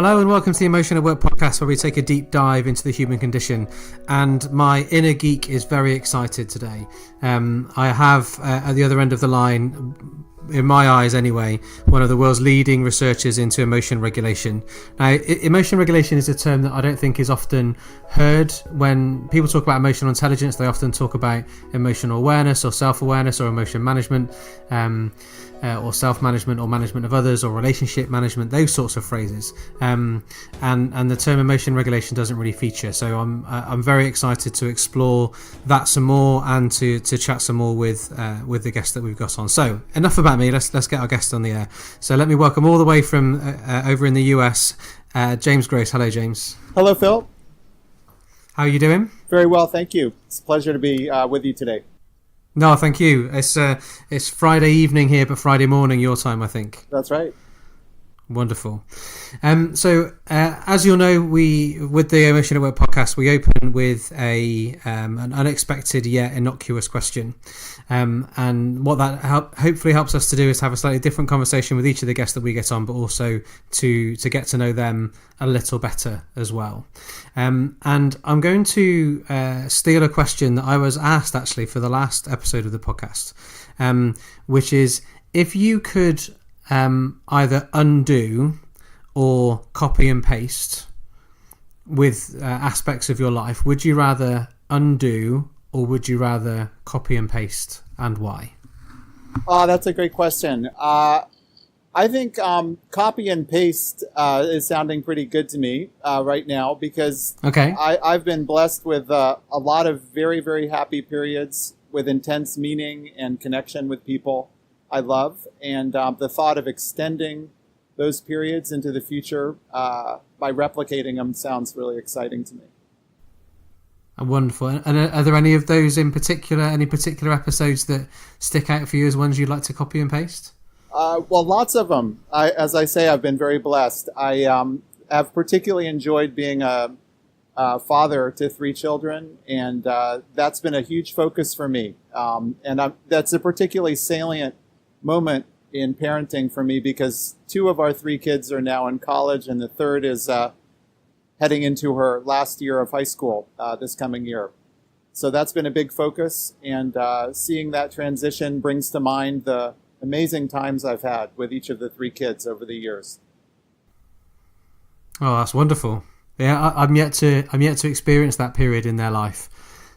Hello and welcome to the Emotion at Work podcast, where we take a deep dive into the human condition. And my inner geek is very excited today. I have at the other end of the line, in my eyes anyway, one of the world's leading researchers into emotion regulation. Now, emotion regulation is a term that I don't think is often heard. When people talk about emotional intelligence, they often talk about emotional awareness or self-awareness or emotion management, or self-management or management of others or relationship management, those sorts of phrases. And the term emotion regulation doesn't really feature. So I'm very excited to explore that some more and to chat some more with the guest that we've got on. So enough about me. Let's get our guest on the air. So let me welcome all the way from over in the US, James Gross. Hello, James. Hello, Phil. How are you doing? Very well, thank you. It's a pleasure to be with you today. No, thank you. It's Friday evening here, but Friday morning your time, I think. That's right. Wonderful. So as you'll know, with the Emotion at Work podcast, we open with an unexpected yet innocuous question. And what that hopefully helps us to do is have a slightly different conversation with each of the guests that we get on, but also to get to know them a little better as well. And I'm going to steal a question that I was asked actually for the last episode of the podcast, which is, if you could either undo or copy and paste with aspects of your life, would you rather undo or would you rather copy and paste, and why? That's a great question. I think copy and paste is sounding pretty good to me right now, because I've been blessed with a lot of very, very happy periods with intense meaning and connection with people I love, and the thought of extending those periods into the future by replicating them sounds really exciting to me. Wonderful. And are there any of those in particular, any particular episodes that stick out for you as ones you'd like to copy and paste? Well, lots of them. As I say, I've been very blessed. I have particularly enjoyed being a father to 3 children, and that's been a huge focus for me. That's a particularly salient moment in parenting for me, because 2 of our 3 kids are now in college, and the third is heading into her last year of high school this coming year. So that's been a big focus, and seeing that transition brings to mind the amazing times I've had with each of the 3 kids over the years. Oh, that's wonderful. Yeah, I'm yet to experience that period in their life.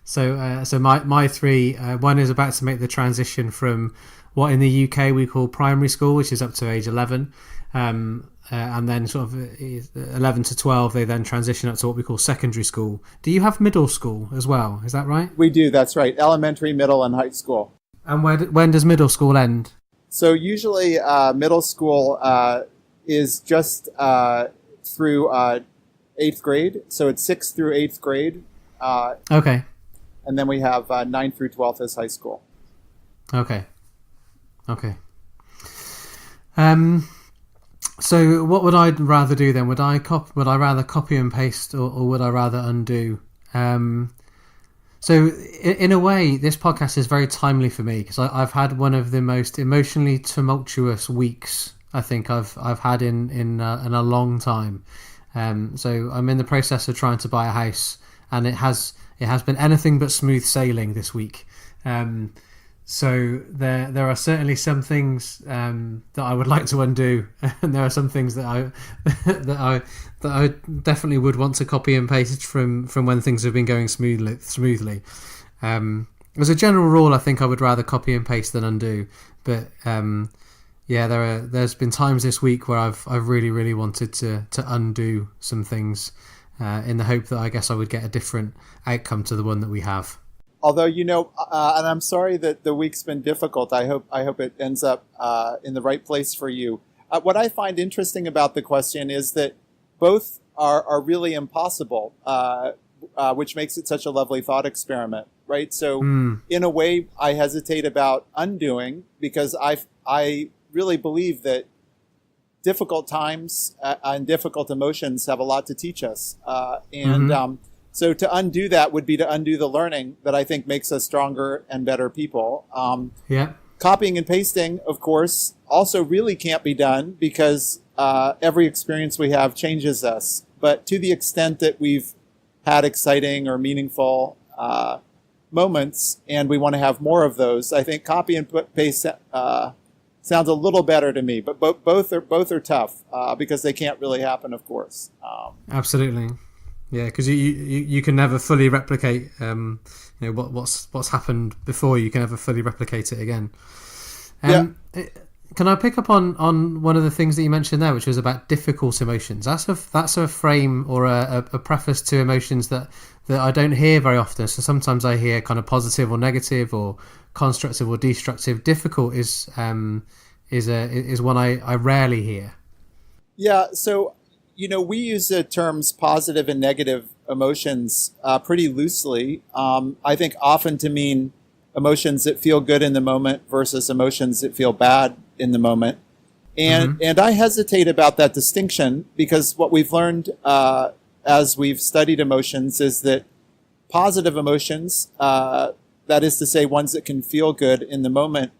So my 3, one is about to make the transition from what in the UK we call primary school, which is up to age 11, and then sort of 11 to 12 they then transition up to what we call secondary school. Do you have middle school as well? Is that right? We do, that's right. Elementary, middle, and high school. And when does middle school end? So usually middle school is just through 8th grade. So it's 6th through 8th grade. Okay. And then we have 9th through 12th as high school. Okay. So what would I rather do then? Would I rather copy and paste, or would I rather undo? So in a way, this podcast is very timely for me, because I've had one of the most emotionally tumultuous weeks I think I've had in a long time. So I'm in the process of trying to buy a house, and it has been anything but smooth sailing this week. So there are certainly some things that I would like to undo, and there are some things that I definitely would want to copy and paste from when things have been going smoothly. As a general rule, I think I would rather copy and paste than undo. But there's been times this week where I've really, really wanted to undo some things in the hope that I guess I would get a different outcome to the one that we have. Although, and I'm sorry that the week's been difficult. I hope it ends up in the right place for you. What I find interesting about the question is that both are really impossible, which makes it such a lovely thought experiment, right? So in a way, I hesitate about undoing, because I really believe that difficult times and difficult emotions have a lot to teach us. So to undo that would be to undo the learning that I think makes us stronger and better people. Copying and pasting, of course, also really can't be done, because every experience we have changes us. But to the extent that we've had exciting or meaningful moments and we want to have more of those, I think copy and paste sounds a little better to me. But both are tough because they can't really happen, of course. Absolutely. Yeah, because you can never fully replicate what's happened before. You can never fully replicate it again. Can I pick up on one of the things that you mentioned there, which was about difficult emotions? That's a frame or a preface to emotions that I don't hear very often. So sometimes I hear kind of positive or negative or constructive or destructive. Difficult is one I rarely hear. Yeah. So we use the terms positive and negative emotions pretty loosely. I think often to mean emotions that feel good in the moment versus emotions that feel bad in the moment. And I hesitate about that distinction because what we've learned as we've studied emotions is that positive emotions, that is to say ones that can feel good in the moment,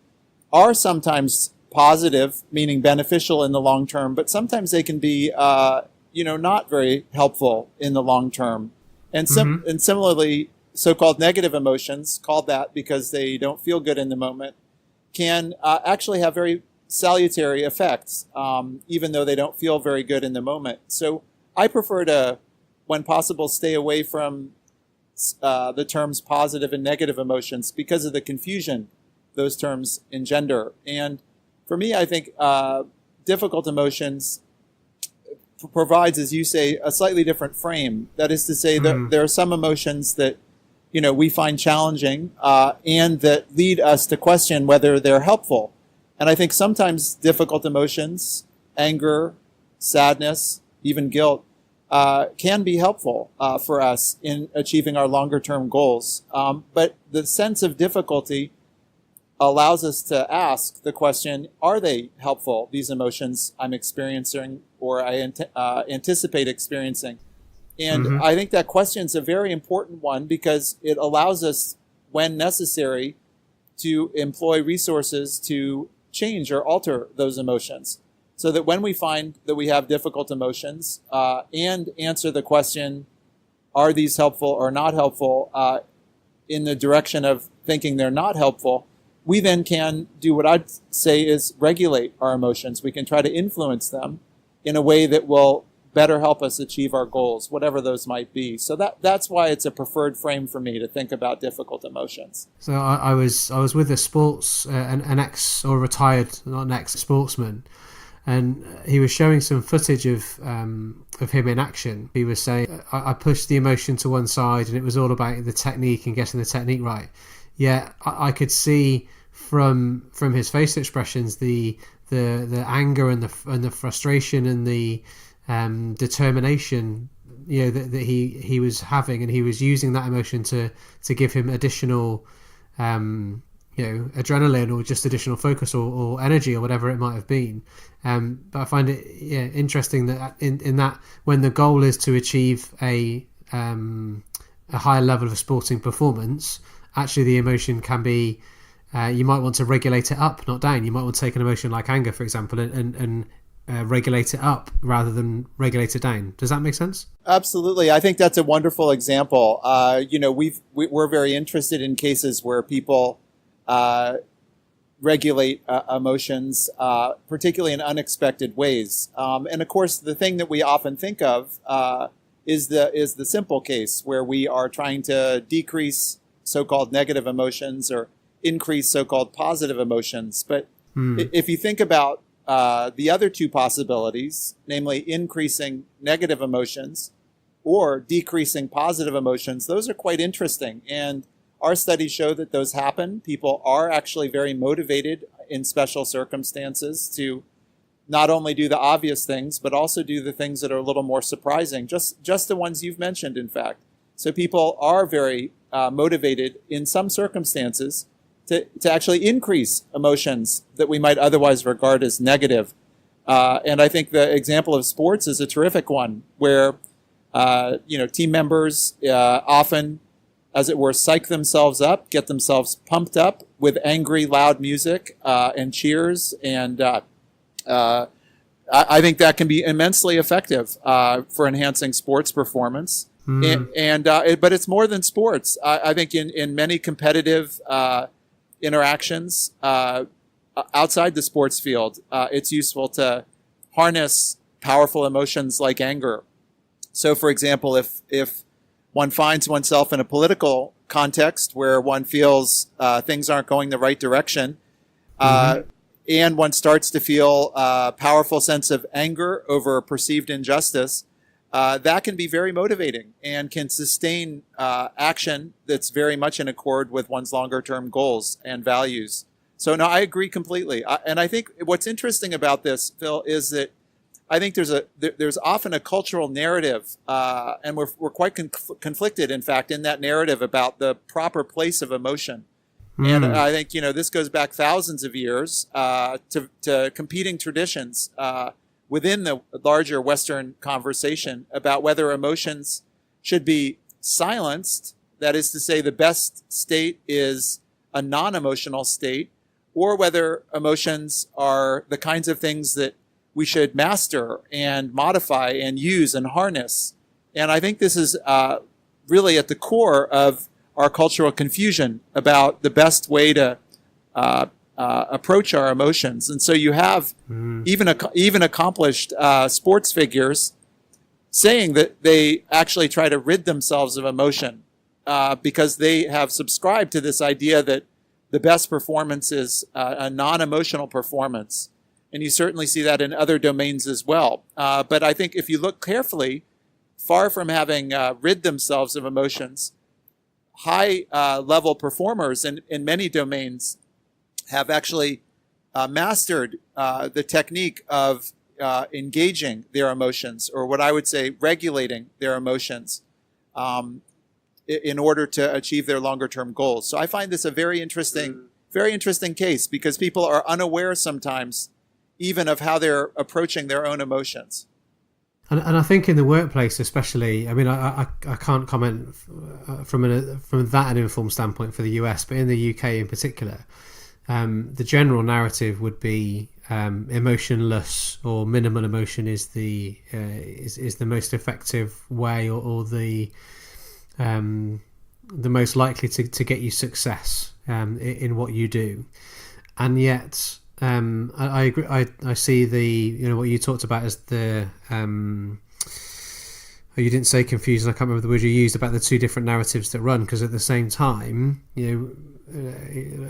are sometimes positive, meaning beneficial in the long term, but sometimes they can be not very helpful in the long term. And similarly, so-called negative emotions, called that because they don't feel good in the moment, can actually have very salutary effects, even though they don't feel very good in the moment. So I prefer to, when possible, stay away from the terms positive and negative emotions because of the confusion those terms engender. And for me, I think difficult emotions provides, as you say, a slightly different frame. That is to say, that there are some emotions that we find challenging and that lead us to question whether they're helpful. And I think sometimes difficult emotions, anger, sadness, even guilt, can be helpful for us in achieving our longer term goals. But the sense of difficulty allows us to ask the question, are they helpful, these emotions I'm experiencing or I anticipate experiencing? And I think that question is a very important one because it allows us, when necessary, to employ resources to change or alter those emotions. So that when we find that we have difficult emotions and answer the question, are these helpful or not helpful, in the direction of thinking they're not helpful, we then can do what I'd say is regulate our emotions. We can try to influence them in a way that will better help us achieve our goals, whatever those might be. So that's why it's a preferred frame for me to think about difficult emotions. So I was with a sports, an ex or retired, not an ex-sportsman, and he was showing some footage of him in action. He was saying, I pushed the emotion to one side and it was all about the technique and getting the technique right. Yeah, I could see from his face expressions the anger and the frustration and the determination that he was having, and he was using that emotion to give him additional adrenaline or just additional focus or energy or whatever it might have been. But I find it interesting that in that when the goal is to achieve a higher level of sporting performance, actually the emotion can be you might want to regulate it up, not down. You might want to take an emotion like anger, for example, and regulate it up rather than regulate it down. Does that make sense? Absolutely. I think that's a wonderful example. We're very interested in cases where people regulate emotions, particularly in unexpected ways. And of course, the thing that we often think of is the simple case where we are trying to decrease so-called negative emotions or increase so-called positive emotions. But if you think about the other two possibilities, namely increasing negative emotions or decreasing positive emotions, those are quite interesting. And our studies show that those happen. People are actually very motivated in special circumstances to not only do the obvious things, but also do the things that are a little more surprising, just the ones you've mentioned, in fact. So people are very motivated in some circumstances to actually increase emotions that we might otherwise regard as negative. And I think the example of sports is a terrific one where, team members often, as it were, psych themselves up, get themselves pumped up with angry, loud music and cheers and I think that can be immensely effective for enhancing sports performance. But it's more than sports. I think in many competitive interactions outside the sports field, it's useful to harness powerful emotions like anger. So, for example, if one finds oneself in a political context where one feels things aren't going the right direction, and one starts to feel a powerful sense of anger over perceived injustice, that can be very motivating and can sustain action that's very much in accord with one's longer-term goals and values. So, no, I agree completely. And I think what's interesting about this, Phil, is that I think there's often a cultural narrative, and we're quite conflicted, in fact, in that narrative about the proper place of emotion. And I think, this goes back thousands of years to competing traditions within the larger Western conversation about whether emotions should be silenced, that is to say, the best state is a non-emotional state, or whether emotions are the kinds of things that we should master and modify and use and harness. And I think this is really at the core of our cultural confusion about the best way to approach our emotions. And so you have even accomplished sports figures saying that they actually try to rid themselves of emotion because they have subscribed to this idea that the best performance is a non-emotional performance. And you certainly see that in other domains as well. But I think if you look carefully, far from having rid themselves of emotions, high-level performers in many domains have actually mastered the technique of engaging their emotions, or what I would say regulating their emotions in order to achieve their longer-term goals. So I find this a very interesting case, because people are unaware sometimes even of how they're approaching their own emotions. And I think in the workplace especially, I mean, I can't comment from that an informed standpoint for the US, but in the UK in particular, the general narrative would be emotionless or minimal emotion is the most effective way, or the most likely to get you success in what you do. And yet I agree. I see what you talked about as the you didn't say confusing, I can't remember the word you used, about the two different narratives that run, because at the same time,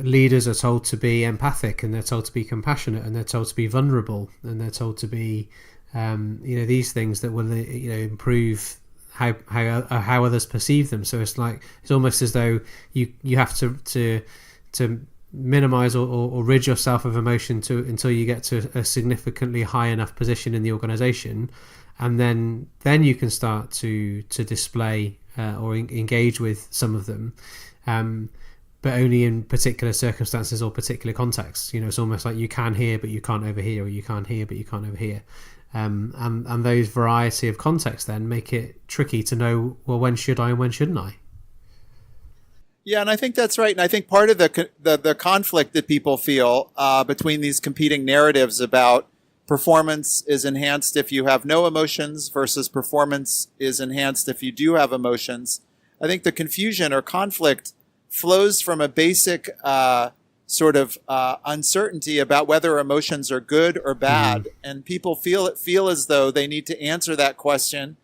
leaders are told to be empathic, and they're told to be compassionate, and they're told to be vulnerable, and they're told to be these things that will improve how others perceive them. So it's almost as though you have to minimize or rid yourself of emotion until you get to a significantly high enough position in the organization, and then you can start to display or engage with some of them, but only in particular circumstances or particular contexts. It's almost like you can hear but you can't overhear, or you can't hear but you can't overhear, and those variety of contexts then make it tricky to know, well, when should I and when shouldn't I? Yeah, and I think that's right. And I think part of the conflict that people feel between these competing narratives about performance is enhanced if you have no emotions versus performance is enhanced if you do have emotions. I think the confusion or conflict flows from a basic uncertainty about whether emotions are good or bad, and people feel as though they need to answer that question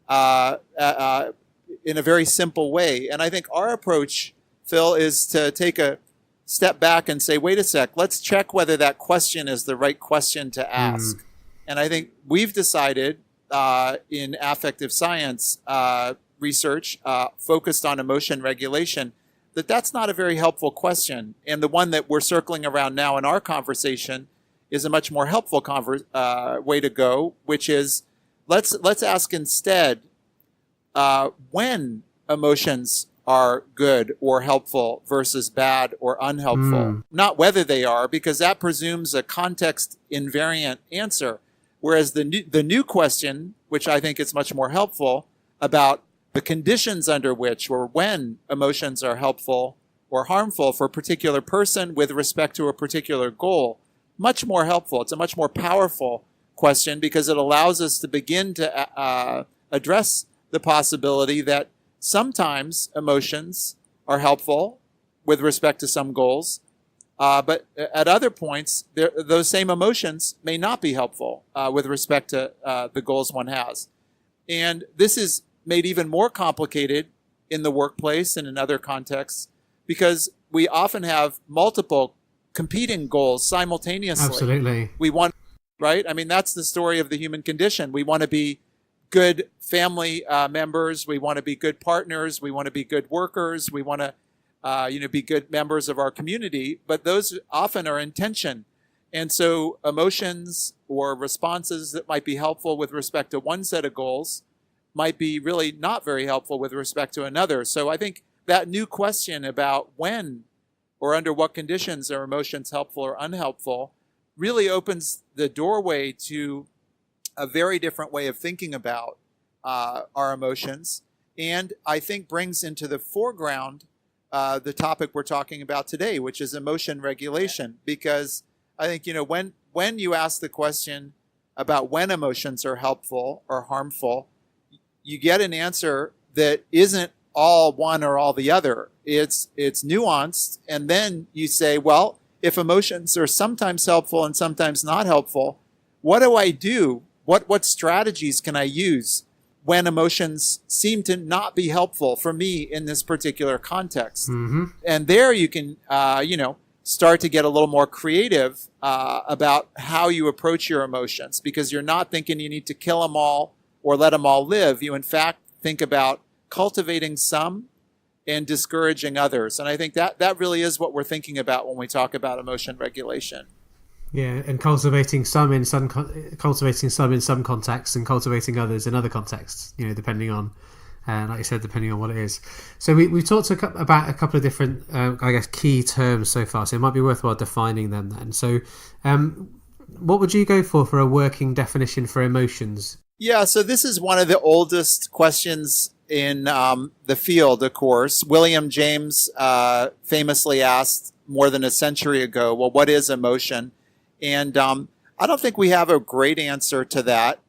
in a very simple way. And I think our approach, Phil, is to take a step back and say, wait a sec, let's check whether that question is the right question to ask. And I think we've decided in affective science research focused on emotion regulation that that's not a very helpful question. And the one that we're circling around now in our conversation is a much more helpful way to go, which is let's ask instead when emotions are good or helpful versus bad or unhelpful. Not whether they are, because that presumes a context invariant answer. Whereas the new question, which I think is much more helpful, about the conditions under which or when emotions are helpful or harmful for a particular person with respect to a particular goal, much more helpful. It's a much more powerful question because it allows us to begin to address the possibility that sometimes emotions are helpful with respect to some goals, but at other points, those same emotions may not be helpful with respect to the goals one has. And this is made even more complicated in the workplace and in other contexts because we often have multiple competing goals simultaneously. Absolutely. We want, right? I mean, that's the story of the human condition. We want to be good family members. We want to be good partners. We want to be good workers. We want to be good members of our community, but those often are in tension. And so emotions or responses that might be helpful with respect to one set of goals might be really not very helpful with respect to another. So I think that new question about when or under what conditions are emotions helpful or unhelpful really opens the doorway to a very different way of thinking about our emotions, and I think brings into the foreground the topic we're talking about today, which is emotion regulation. Because I think, when you ask the question about when emotions are helpful or harmful, you get an answer that isn't all one or all the other. It's nuanced, and then you say, well, if emotions are sometimes helpful and sometimes not helpful, what do I do? What strategies can I use when emotions seem to not be helpful for me in this particular context? Mm-hmm. And there you can, start to get a little more creative about how you approach your emotions, because you're not thinking you need to kill them all or let them all live. You, in fact, think about cultivating some and discouraging others. And I think that really is what we're thinking about when we talk about emotion regulation. Yeah, and cultivating some in some contexts and cultivating others in other contexts, depending on, like you said, depending on what it is. So we've talked about a couple of different, key terms so far, so it might be worthwhile defining them then. So what would you go for a working definition for emotions? Yeah, so this is one of the oldest questions in the field, of course. William James famously asked more than a century ago, well, what is emotion? And I don't think we have a great answer to that.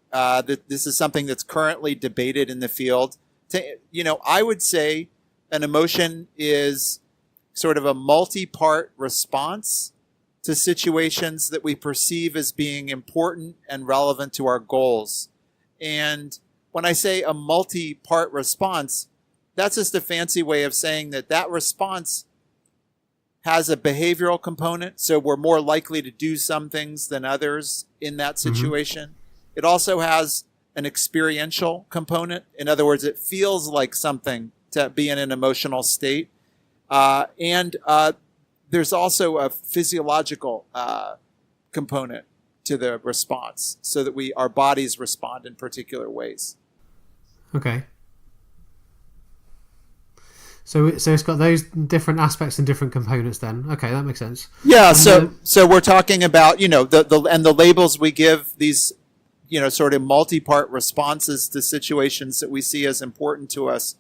This is something that's currently debated in the field. I would say an emotion is sort of a multi-part response to situations that we perceive as being important and relevant to our goals. And when I say a multi-part response, that's just a fancy way of saying that response has a behavioral component, so we're more likely to do some things than others in that situation. Mm-hmm. It also has an experiential component. In other words, it feels like something to be in an emotional state. And there's also a physiological component to the response, so that our bodies respond in particular ways. Okay. So it's got those different aspects and different components then. Okay, that makes sense. Yeah, so we're talking about, the labels we give these, sort of multi-part responses to situations that we see as important to us.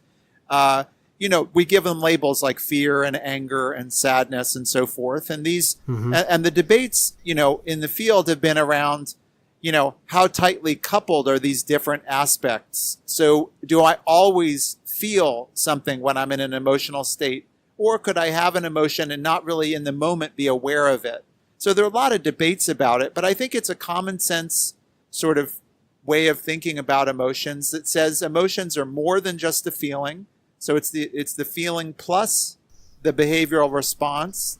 We give them labels like fear and anger and sadness and so forth. And these, and the debates, in the field have been around, how tightly coupled are these different aspects? So do I always feel something when I'm in an emotional state? Or could I have an emotion and not really in the moment be aware of it? So there are a lot of debates about it, but I think it's a common sense sort of way of thinking about emotions that says emotions are more than just a feeling. So it's the feeling plus the behavioral response,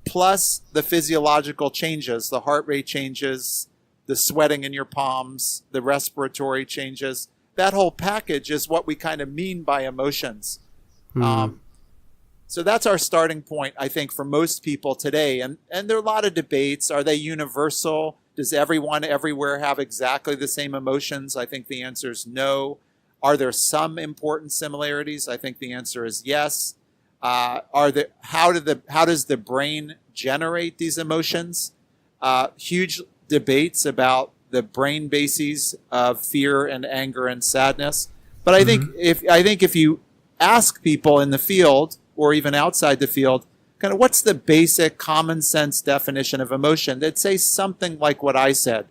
plus the physiological changes, the heart rate changes, the sweating in your palms, the respiratory changes. That whole package is what we kind of mean by emotions. So that's our starting point, I think, for most people today. And there are a lot of debates. Are they universal? Does everyone everywhere have exactly the same emotions? I think the answer is no. Are there some important similarities? I think the answer is yes. How does the brain generate these emotions? Huge debates about the brain bases of fear and anger and sadness. But I think if you ask people in the field or even outside the field, kind of what's the basic common sense definition of emotion, they'd say something like what I said.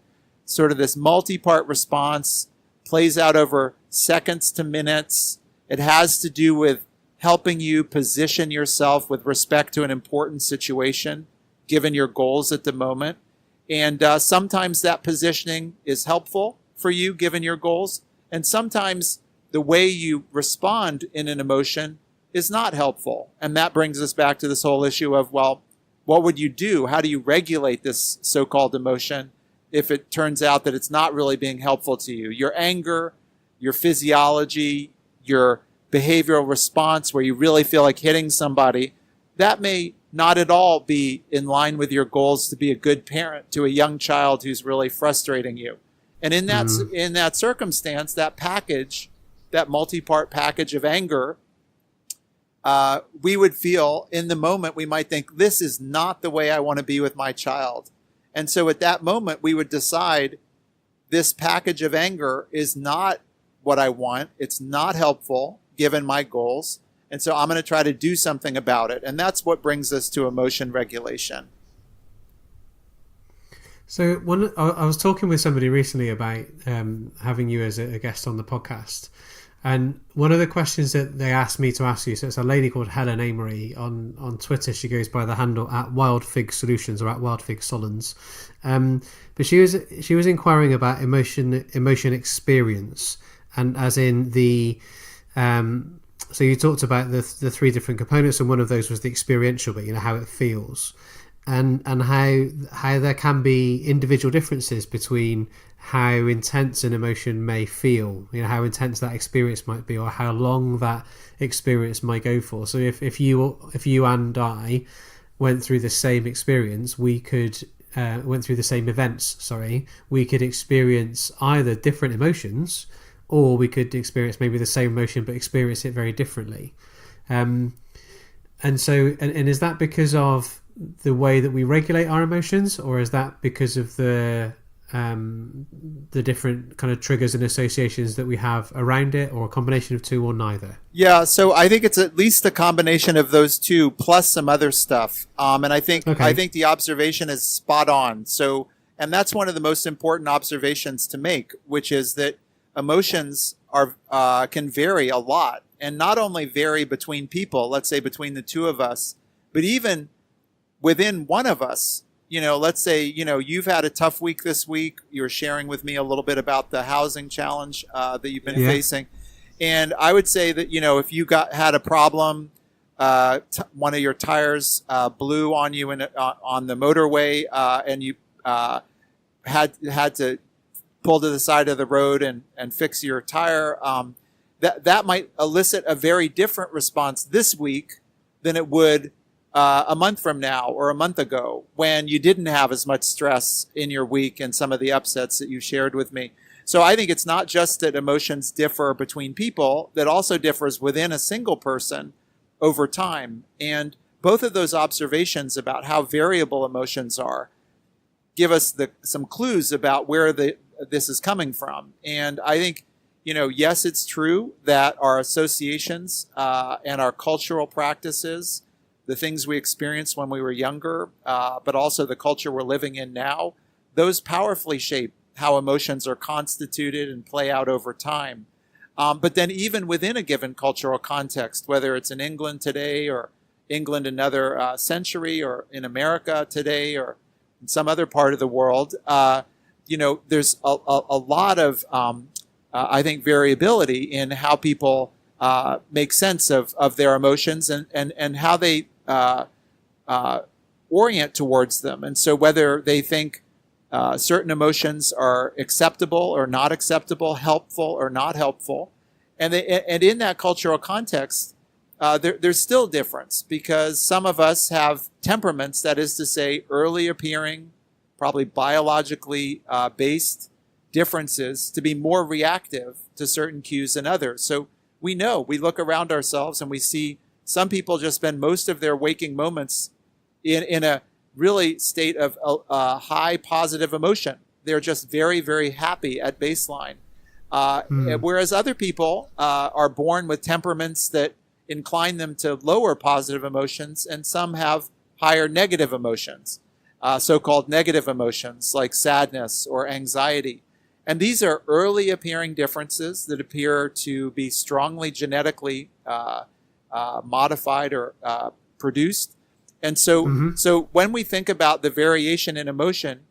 sort of this multi-part response, plays out over seconds to minutes. It has to do with helping you position yourself with respect to an important situation, given your goals at the moment. And sometimes that positioning is helpful for you, given your goals. And sometimes the way you respond in an emotion is not helpful. And that brings us back to this whole issue of, well, what would you do? How do you regulate this so-called emotion if it turns out that it's not really being helpful to you? Your anger, your physiology, your behavioral response where you really feel like hitting somebody, that may not at all be in line with your goals to be a good parent to a young child who's really frustrating you. And in that circumstance, that package, that multi-part package of anger, we would feel in the moment, we might think, this is not the way I want to be with my child. And so at that moment, we would decide this package of anger is not what I want. It's not helpful given my goals. And so I'm going to try to do something about it. And that's what brings us to emotion regulation. So I was talking with somebody recently about having you as a guest on the podcast. And one of the questions that they asked me to ask you, so it's a lady called Helen Amory on Twitter. She goes by the handle @WildFigSolutions or @WildFigSolons. But she was inquiring about emotion experience, and as in the so you talked about the three different components, and one of those was the experiential bit, how it feels, and how there can be individual differences between how intense an emotion may feel, how intense that experience might be, or how long that experience might go for. So if you and I went through the same experience, we could went through the same events, we could experience either different emotions, or we could experience maybe the same emotion but experience it very differently. And so is that because of the way that we regulate our emotions, or is that because of the different kind of triggers and associations that we have around it, or a combination of two, or neither? Yeah, so I think it's at least a combination of those two plus some other stuff. And I think the observation is spot on. So, and that's one of the most important observations to make, which is that emotions can vary a lot, and not only vary between people, let's say between the two of us, but even within one of us. Let's say, you've had a tough week this week. You're sharing with me a little bit about the housing challenge that you've been facing. And I would say that, if you had a problem, one of your tires blew on you on the motorway, and you had to pull to the side of the road and fix your tire, that might elicit a very different response this week than it would a month from now or a month ago, when you didn't have as much stress in your week and some of the upsets that you shared with me. So I think it's not just that emotions differ between people, that also differs within a single person over time. And both of those observations about how variable emotions are give us some clues about where this is coming from. And I think, yes, it's true that our associations and our cultural practices, the things we experienced when we were younger, but also the culture we're living in now, those powerfully shape how emotions are constituted and play out over time. But then even within a given cultural context, whether it's in England today or England another century, or in America today or in some other part of the world, there's a lot of, I think, variability in how people make sense of their emotions and how they orient towards them. And so whether they think certain emotions are acceptable or not acceptable, helpful or not helpful, and in that cultural context, there's still difference, because some of us have temperaments, that is to say, early appearing, probably biologically based differences, to be more reactive to certain cues than others. So we look around ourselves and we see some people just spend most of their waking moments in a really state of high positive emotion. They're just very, very happy at baseline. Whereas other people are born with temperaments that incline them to lower positive emotions, and some have higher negative emotions. so-called negative emotions like sadness or anxiety. And these are early appearing differences that appear to be strongly genetically modified or produced. And so when we think about the variation in emotion,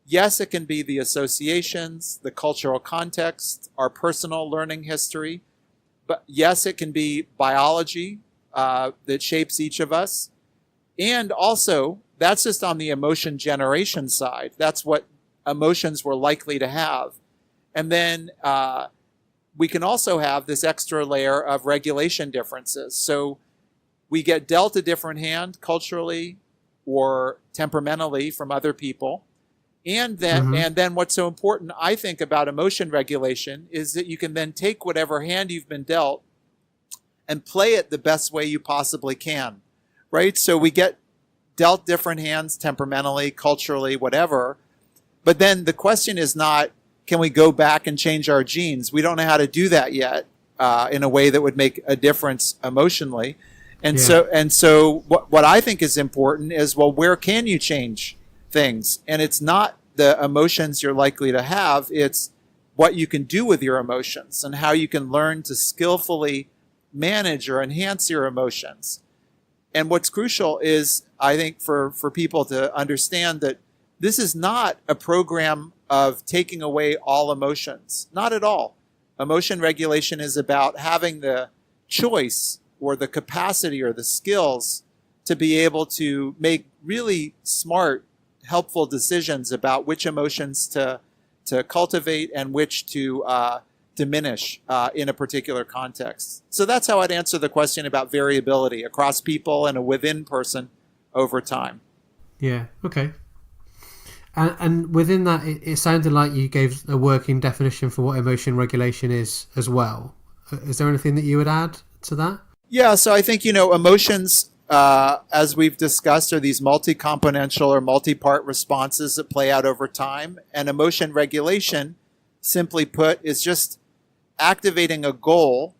yes, it can be the associations, the cultural context, our personal learning history. But yes, it can be biology that shapes each of us. And also, that's just on the emotion generation side. That's what emotions we're likely to have. And then we can also have this extra layer of regulation differences. So we get dealt a different hand culturally or temperamentally from other people. And then what's so important, I think, about emotion regulation is that you can then take whatever hand you've been dealt and play it the best way you possibly can, right? So we get dealt different hands temperamentally, culturally, whatever. But then the question is not, can we go back and change our genes? We don't know how to do that yet in a way that would make a difference emotionally. And so what I think is important is, well, where can you change things? And it's not the emotions you're likely to have, it's what you can do with your emotions and how you can learn to skillfully manage or enhance your emotions. And what's crucial is, I think, for people to understand that this is not a program of taking away all emotions. Not at all. Emotion regulation is about having the choice or the capacity or the skills to be able to make really smart, helpful decisions about which emotions to cultivate and which to diminish in a particular context. So that's how I'd answer the question about variability across people and a within person over time. Yeah, okay. And within that, it sounded like you gave a working definition for what emotion regulation is as well. Is there anything that you would add to that? Yeah, so I think, emotions, as we've discussed, are these multi-componential or multi-part responses that play out over time. And emotion regulation, simply put, is just activating a goal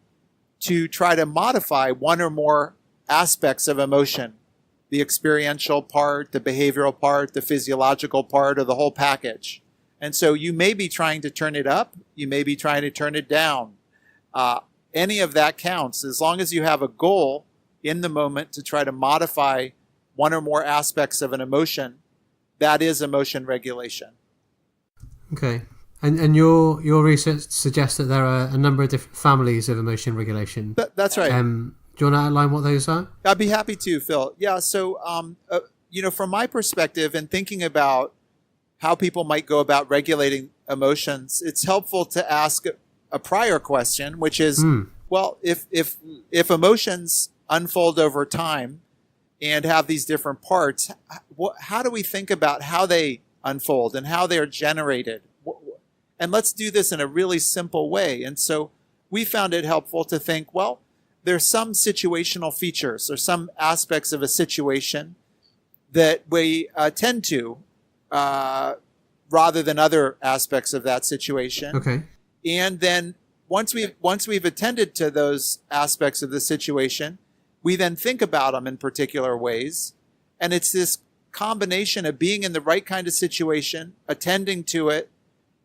to try to modify one or more aspects of emotion. The experiential part, the behavioral part, the physiological part, or the whole package. And so you may be trying to turn it up, you may be trying to turn it down. Any of that counts as long as you have a goal in the moment to try to modify one or more aspects of an emotion. That is emotion regulation. Okay. And your research suggests that there are a number of different families of emotion regulation. That's right. Do you want to outline what those are? I'd be happy to, Phil. Yeah, so, from my perspective and thinking about how people might go about regulating emotions, it's helpful to ask a prior question, which is, well, if emotions unfold over time and have these different parts, how do we think about how they unfold and how they're generated? And let's do this in a really simple way. And so we found it helpful to think, well, there's some situational features or some aspects of a situation that we tend to rather than other aspects of that situation. Okay. And then once we've attended to those aspects of the situation, we then think about them in particular ways. And it's this combination of being in the right kind of situation, attending to it,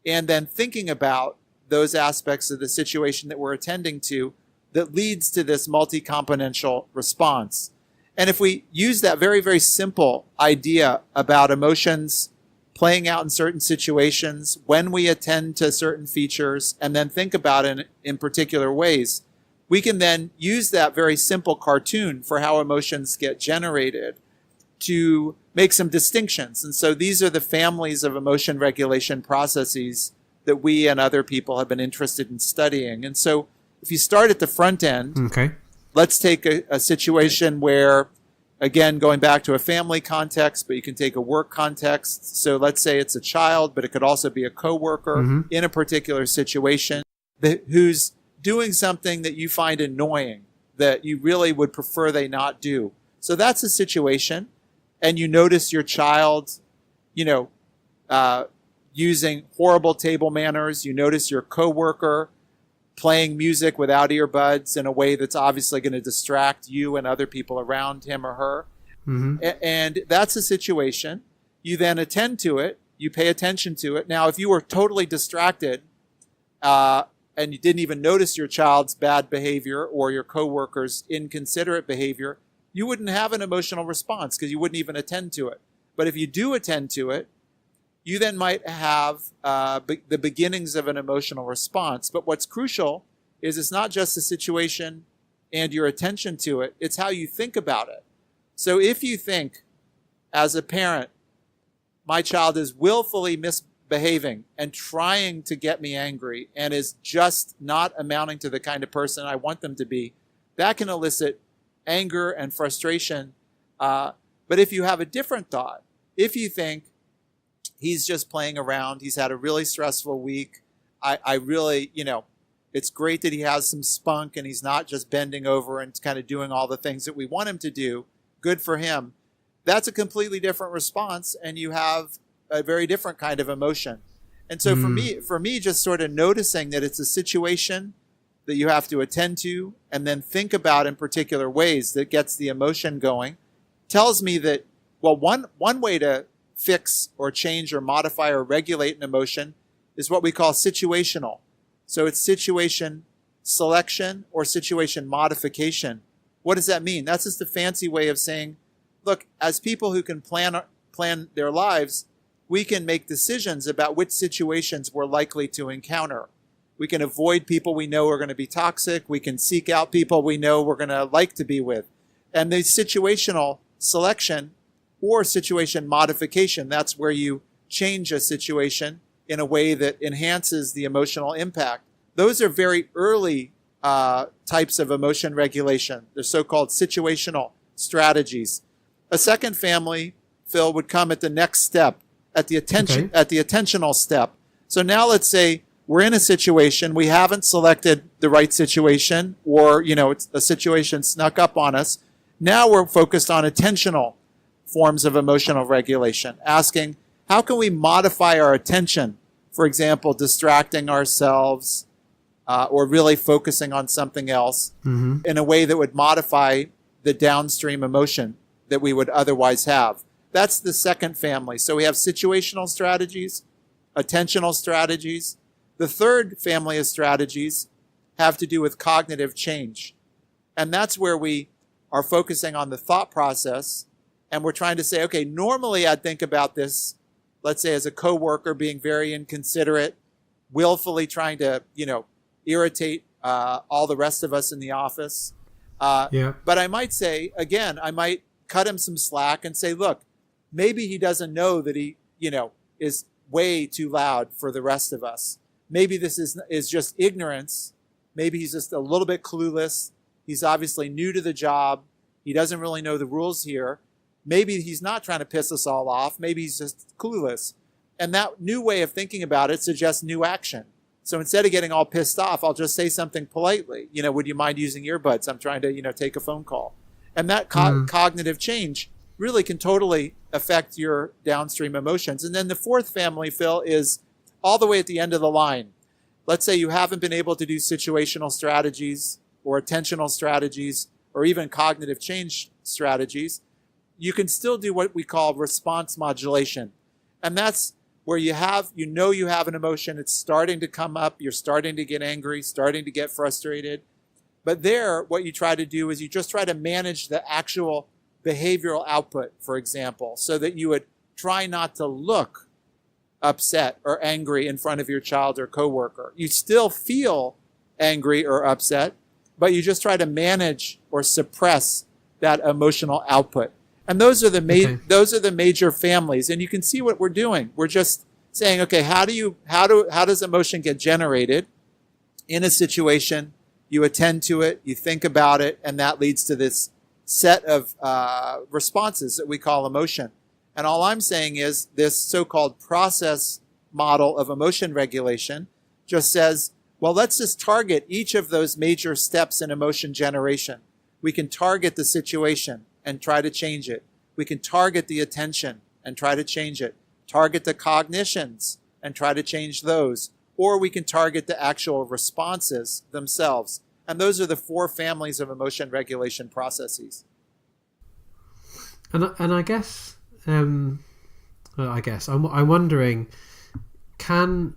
and then thinking about those aspects of the situation that we're attending to that leads to this multi-componential response. And if we use that very, very simple idea about emotions playing out in certain situations, when we attend to certain features, and then think about it in particular ways, we can then use that very simple cartoon for how emotions get generated to make some distinctions. And so these are the families of emotion regulation processes that we and other people have been interested in studying. And so if you start at the front end, okay, let's take a situation where, again, going back to a family context, but you can take a work context. So let's say it's a child, but it could also be a coworker in a particular situation who's doing something that you find annoying, that you really would prefer they not do. So that's a situation. And you notice your child, using horrible table manners. You notice your coworker playing music without earbuds in a way that's obviously going to distract you and other people around him or her. And that's a situation. You then attend to it. You pay attention to it. Now, if you were totally distracted and you didn't even notice your child's bad behavior or your coworker's inconsiderate behavior, you wouldn't have an emotional response because you wouldn't even attend to it. But if you do attend to it, you then might have the beginnings of an emotional response. But what's crucial is it's not just the situation and your attention to it, it's how you think about it. So if you think, as a parent, my child is willfully misbehaving and trying to get me angry and is just not amounting to the kind of person I want them to be, that can elicit anger and frustration. But if you have a different thought, if you think he's just playing around, he's had a really stressful week, I really, it's great that he has some spunk and he's not just bending over and kind of doing all the things that we want him to do, good for him. That's a completely different response, and you have a very different kind of emotion. And so for me, just sort of noticing that it's a situation that you have to attend to and then think about in particular ways that gets the emotion going, tells me that, well, one way to fix or change or modify or regulate an emotion is what we call situational. So it's situation selection or situation modification. What does that mean? That's just a fancy way of saying, look, as people who can plan their lives, we can make decisions about which situations we're likely to encounter. We can avoid people we know are going to be toxic. We can seek out people we know we're going to like to be with. And the situational selection or situation modification, that's where you change a situation in a way that enhances the emotional impact. Those are very early types of emotion regulation. They're so-called situational strategies. A second family, Phil, would come at the next step, at the attentional step. So now let's say we're in a situation, we haven't selected the right situation, or it's a situation snuck up on us. Now we're focused on attentional forms of emotional regulation, asking how can we modify our attention? For example, distracting ourselves or really focusing on something else in a way that would modify the downstream emotion that we would otherwise have. That's the second family. So we have situational strategies, attentional strategies. The third family of strategies have to do with cognitive change. And that's where we are focusing on the thought process. And we're trying to say, okay, normally I'd think about this, let's say as a coworker being very inconsiderate, willfully trying to, irritate all the rest of us in the office. But I might say, again, I might cut him some slack and say, look, maybe he doesn't know that he, is way too loud for the rest of us. Maybe this is just ignorance. Maybe he's just a little bit clueless. He's obviously new to the job. He doesn't really know the rules here. Maybe he's not trying to piss us all off. Maybe he's just clueless. And that new way of thinking about it suggests new action. So instead of getting all pissed off, I'll just say something politely. Would you mind using earbuds? I'm trying to, take a phone call. And that cognitive change really can totally affect your downstream emotions. And then the fourth family, Phil, is all the way at the end of the line. Let's say you haven't been able to do situational strategies or attentional strategies or even cognitive change strategies. You can still do what we call response modulation. And that's where you have an emotion. It's starting to come up. You're starting to get angry, starting to get frustrated. But there, what you try to do is you just try to manage the actual behavioral output, for example, so that you would try not to look upset or angry in front of your child or coworker. You still feel angry or upset, but you just try to manage or suppress that emotional output. And those are the major families. And you can see what we're doing. We're just saying, okay, how does emotion get generated in a situation? You attend to it, you think about it, and that leads to this set of responses that we call emotion. And all I'm saying is this so-called process model of emotion regulation just says, well, let's just target each of those major steps in emotion generation. We can target the situation and try to change it. We can target the attention and try to change it. Target the cognitions and try to change those. Or we can target the actual responses themselves. And those are the four families of emotion regulation processes. And I guess, I I guess I'm wondering, can,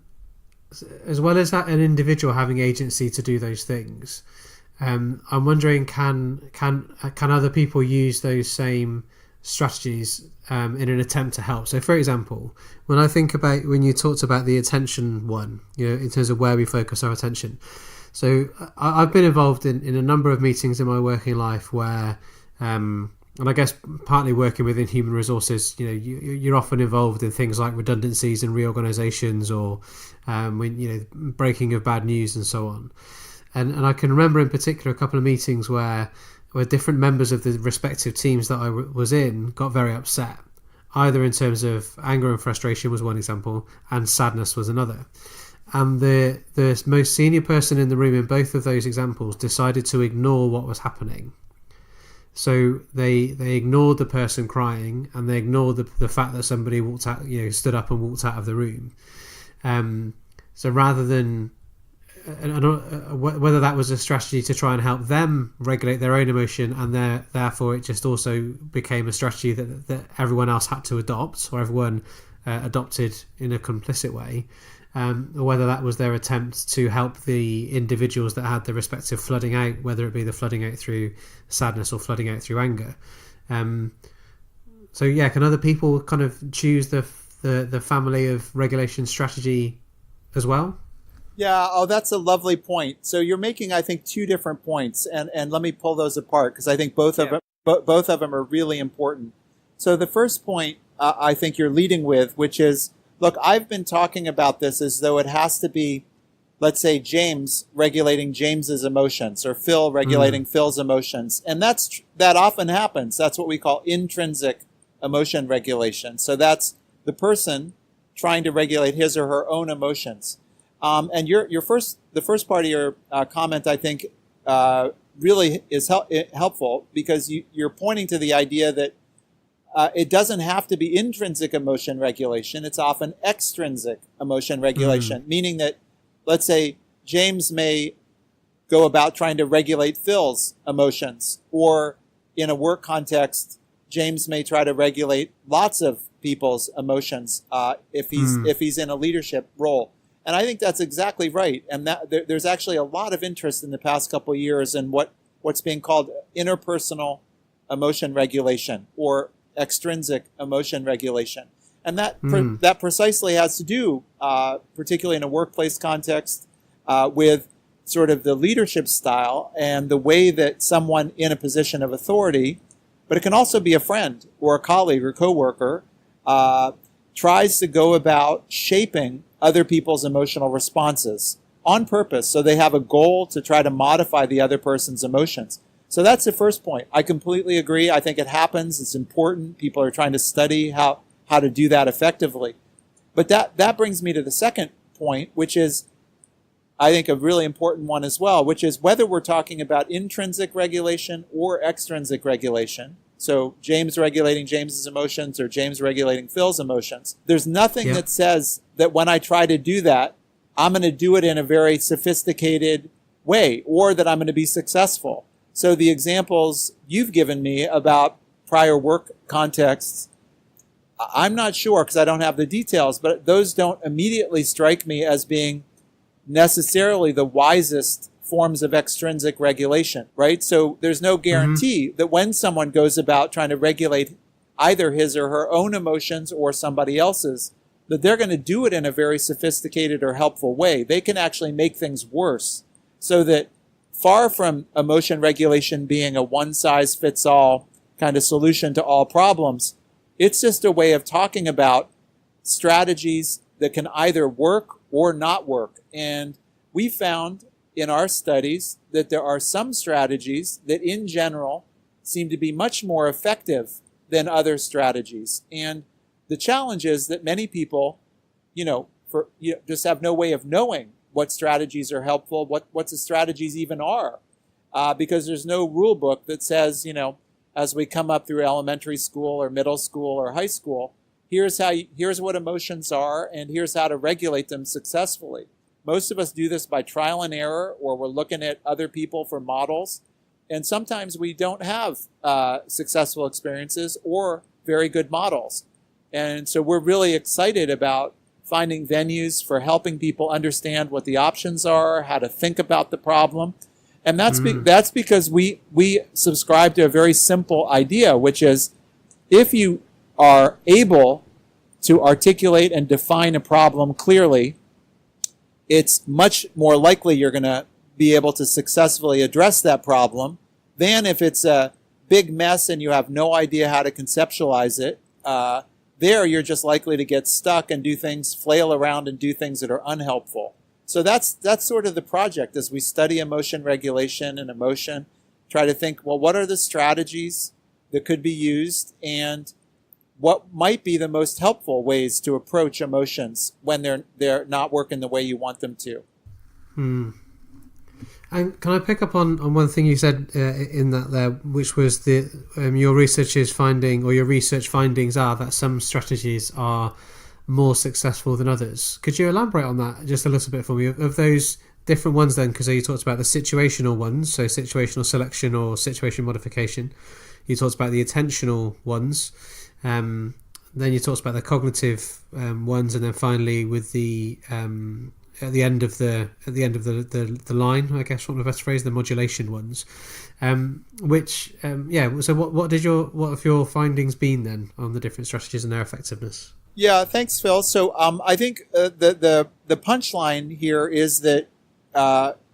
as well as that, an individual having agency to do those things, I'm wondering, can other people use those same strategies in an attempt to help? So, for example, when I think about when you talked about the attention one, in terms of where we focus our attention. So, I've been involved in a number of meetings in my working life where, and I guess partly working within human resources, you're often involved in things like redundancies and reorganisations, or when breaking of bad news and so on. And I can remember in particular a couple of meetings where different members of the respective teams that I was in got very upset, either in terms of anger and frustration was one example, and sadness was another. And the most senior person in the room in both of those examples decided to ignore what was happening. So they ignored the person crying, and they ignored the fact that somebody walked out, stood up and walked out of the room. So rather than, whether that was a strategy to try and help them regulate their own emotion, and therefore it just also became a strategy that everyone else had to adopt, or everyone adopted in a complicit way, or whether that was their attempt to help the individuals that had the respective flooding out, whether it be the flooding out through sadness or flooding out through anger. So yeah, can other people kind of choose the family of regulation strategy as well? Yeah, that's a lovely point. So you're making, I think, two different points, and let me pull those apart, because I think both of them are really important. So the first point I think you're leading with, which is, look, I've been talking about this as though it has to be, let's say, James regulating James's emotions, or Phil regulating Phil's emotions, and that often happens. That's what we call intrinsic emotion regulation. So that's the person trying to regulate his or her own emotions. And the first part of your comment, I think, really is helpful, because you're pointing to the idea that it doesn't have to be intrinsic emotion regulation. It's often extrinsic emotion regulation, meaning that, let's say, James may go about trying to regulate Phil's emotions, or in a work context, James may try to regulate lots of people's emotions if he's in a leadership role. And I think that's exactly right. And there's actually a lot of interest in the past couple of years in what's being called interpersonal emotion regulation, or extrinsic emotion regulation. And that precisely has to do, particularly in a workplace context, with sort of the leadership style and the way that someone in a position of authority, but it can also be a friend or a colleague or coworker, tries to go about shaping other people's emotional responses on purpose, so they have a goal to try to modify the other person's emotions. So that's the first point. I completely agree. I think it happens. It's important. People are trying to study how to do that effectively. But that brings me to the second point, which is, I think, a really important one as well, which is whether we're talking about intrinsic regulation or extrinsic regulation. So James regulating James's emotions, or James regulating Phil's emotions. There's nothing that says that when I try to do that, I'm going to do it in a very sophisticated way, or that I'm going to be successful. So the examples you've given me about prior work contexts, I'm not sure, because I don't have the details, but those don't immediately strike me as being necessarily the wisest forms of extrinsic regulation, right? So there's no guarantee that when someone goes about trying to regulate either his or her own emotions or somebody else's, that they're going to do it in a very sophisticated or helpful way. They can actually make things worse, so that far from emotion regulation being a one-size-fits-all kind of solution to all problems, it's just a way of talking about strategies that can either work or not work. And we found in our studies that there are some strategies that in general seem to be much more effective than other strategies. And the challenge is that many people, just have no way of knowing what strategies are helpful, what the strategies even are, because there's no rule book that says, as we come up through elementary school or middle school or high school, here's what emotions are, and here's how to regulate them successfully. Most of us do this by trial and error, or we're looking at other people for models. And sometimes we don't have successful experiences or very good models. And so we're really excited about finding venues for helping people understand what the options are, how to think about the problem. And that's because we subscribe to a very simple idea, which is if you are able to articulate and define a problem clearly, it's much more likely you're going to be able to successfully address that problem than if it's a big mess and you have no idea how to conceptualize it. There, you're just likely to get stuck and flail around and do things that are unhelpful. So that's sort of the project as we study emotion regulation and emotion, try to think, well, what are the strategies that could be used and what might be the most helpful ways to approach emotions when they're not working the way you want them to. And can I pick up on one thing you said in that there, which was your research is finding, or your research findings are that some strategies are more successful than others. Could you elaborate on that just a little bit for me? Of those different ones then, because you talked about the situational ones, so situational selection or situation modification. You talked about the attentional ones. Then you talked about the cognitive ones, and then finally with the at the end of the line, I guess, one of the best phrase, the modulation ones. So what have your findings been then on the different strategies and their effectiveness? Yeah, thanks, Phil. So I think the punchline here is that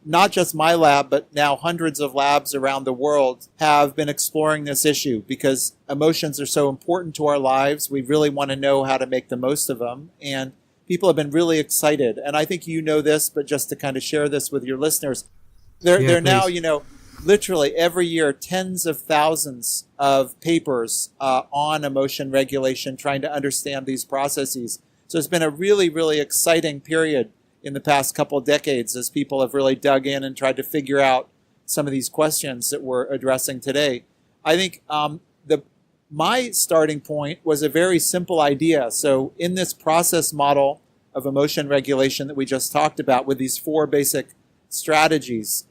not just my lab, but now hundreds of labs around the world have been exploring this issue because emotions are so important to our lives. We really want to know how to make the most of them. And people have been really excited. And I think you know this, but just to kind of share this with your listeners, there are now, literally every year, tens of thousands of papers on emotion regulation, trying to understand these processes. So it's been a really, really exciting period in the past couple of decades as people have really dug in and tried to figure out some of these questions that we're addressing today. I think my starting point was a very simple idea. So in this process model of emotion regulation that we just talked about with these 4 basic strategies,